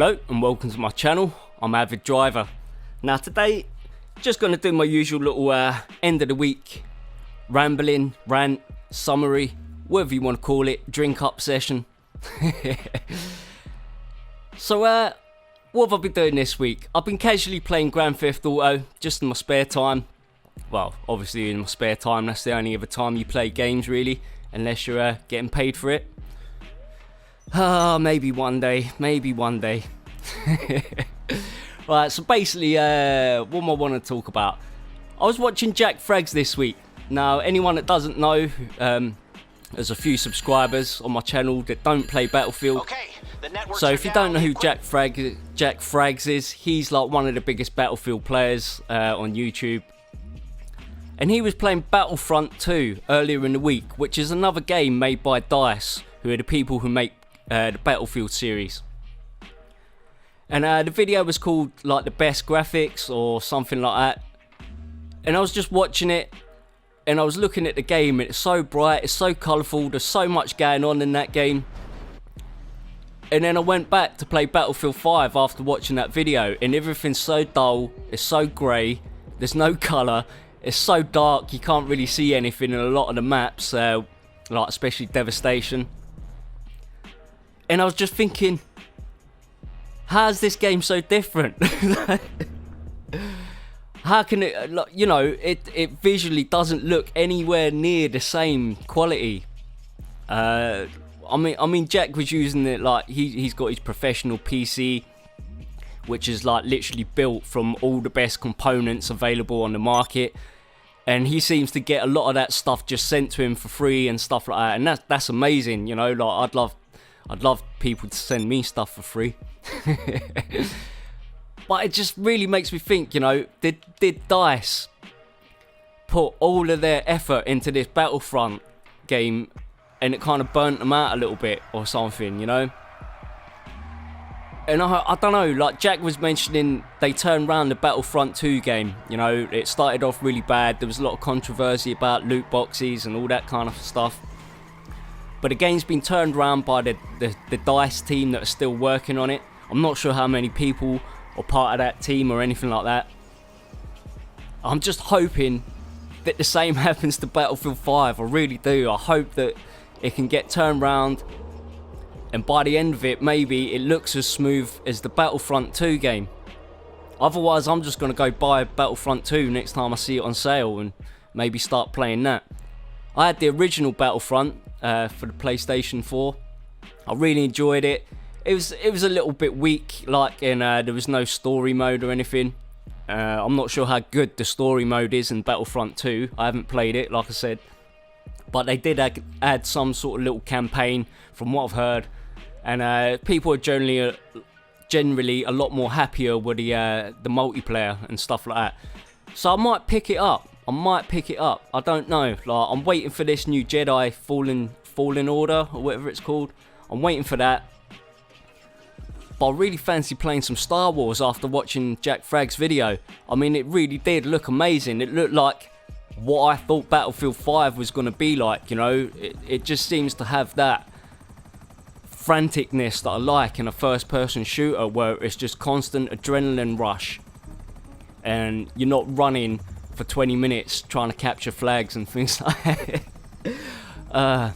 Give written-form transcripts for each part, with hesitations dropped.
Hello and welcome to my channel. I'm Avid Driver. Now today, just going to do my usual little end of the week rambling, rant, summary, whatever you want to call it, drink up session. So what have I been doing this week? I've been casually playing Grand Theft Auto just in my spare time. Well, obviously in my spare time, that's the only other time you play games really, unless you're getting paid for it. Maybe one day, maybe one day. Right, so basically, what am I want to talk about? I was watching JackFrags this week. Now, anyone that doesn't know, there's a few subscribers on my channel that don't play Battlefield. Okay, so if you don't know who JackFrags is, he's like one of the biggest Battlefield players on YouTube. And he was playing Battlefront 2 earlier in the week, which is another game made by DICE, who are the people who make the Battlefield series. And the video was called like the best graphics or something like that. And I was just watching it and I was looking at the game. It's so bright, it's so colourful, there's so much going on in that game. And then I went back to play Battlefield 5 after watching that video, and everything's so dull, it's so grey, there's no colour, it's so dark, you can't really see anything in a lot of the maps, like especially Devastation. And I was just thinking, how's this game so different? How can it, you know, it visually doesn't look anywhere near the same quality. I mean, Jack was using it like he's got his professional PC, which is like literally built from all the best components available on the market, and he seems to get a lot of that stuff just sent to him for free and stuff like that, and that's amazing, you know. Like I'd love people to send me stuff for free. But it just really makes me think, you know, did DICE put all of their effort into this Battlefront game and it kind of burnt them out a little bit or something, you know? And I don't know, like Jack was mentioning, they turned around the Battlefront 2 game, you know. It started off really bad, there was a lot of controversy about loot boxes and all that kind of stuff. But the game's been turned around by the DICE team that are still working on it. I'm not sure how many people are part of that team or anything like that. I'm just hoping that the same happens to Battlefield 5. I really do. I hope that it can get turned around, and by the end of it, maybe it looks as smooth as the Battlefront 2 game. Otherwise, I'm just going to go buy Battlefront 2 next time I see it on sale and maybe start playing that. I had the original Battlefront for the PlayStation 4. I really enjoyed it. It was a little bit weak, like, and there was no story mode or anything. I'm not sure how good the story mode is in Battlefront 2. I haven't played it, like I said. But they did add some sort of little campaign, from what I've heard. And people are generally a lot more happier with the multiplayer and stuff like that. So I might pick it up. I don't know. Like, I'm waiting for this new Jedi Fallen Order or whatever it's called. I'm waiting for that. But I really fancy playing some Star Wars after watching JackFrags' video. I mean, it really did look amazing. It looked like what I thought Battlefield 5 was going to be like, you know. It just seems to have that franticness that I like in a first-person shooter, where it's just constant adrenaline rush. And you're not running for 20 minutes trying to capture flags and things like that.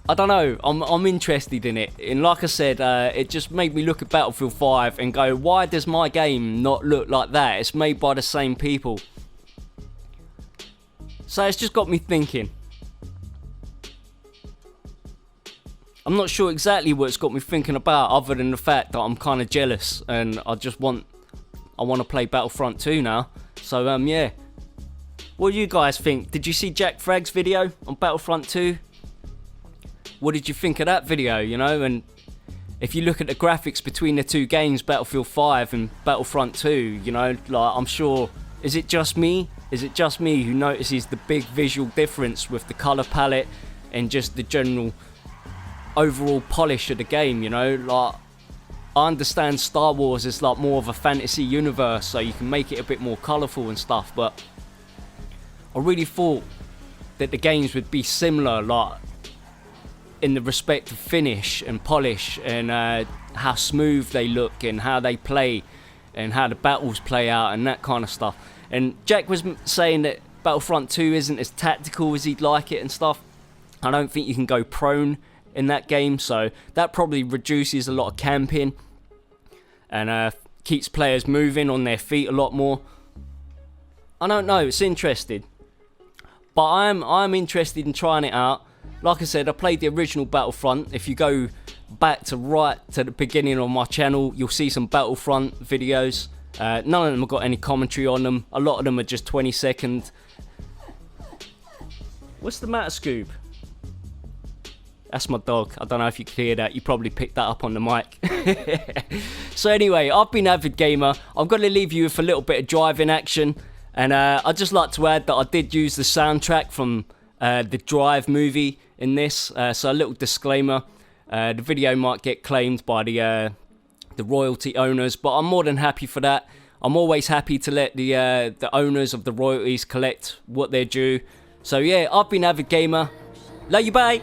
I don't know, I'm interested in it, and like I said, it just made me look at Battlefield 5 and go, why does my game not look like that? It's made by the same people. So it's just got me thinking. I'm not sure exactly what it's got me thinking about, other than the fact that I'm kind of jealous and I want to play Battlefront 2 now. So yeah, what do you guys think? Did you see JackFrags' video on Battlefront 2? What did you think of that video, you know? And if you look at the graphics between the two games, Battlefield 5 and Battlefront 2, you know, like, I'm sure, is it just me? Is it just me who notices the big visual difference with the colour palette and just the general overall polish of the game, you know? Like, I understand Star Wars is like more of a fantasy universe, so you can make it a bit more colourful and stuff, but I really thought that the games would be similar, like in the respect of finish and polish and how smooth they look and how they play and how the battles play out and that kind of stuff. And Jack was saying that Battlefront 2 isn't as tactical as he'd like it and stuff. I don't think you can go prone in that game, so that probably reduces a lot of camping and keeps players moving on their feet a lot more. I don't know, it's interesting, but I'm interested in trying it out. Like I said, I played the original Battlefront. If you go back to right to the beginning of my channel, you'll see some Battlefront videos. None of them have got any commentary on them. A lot of them are just 20-second. What's the matter, Scoob? That's my dog. I don't know if you could hear that. You probably picked that up on the mic. So anyway, I've been AvidGamer. I'm going to leave you with a little bit of driving action. And I'd just like to add that I did use the soundtrack from the Drive movie in this. So a little disclaimer. The video might get claimed by the royalty owners, but I'm more than happy for that. I'm always happy to let the owners of the royalties collect what they're due. So yeah, I've been AvidGamer. Love you, bye.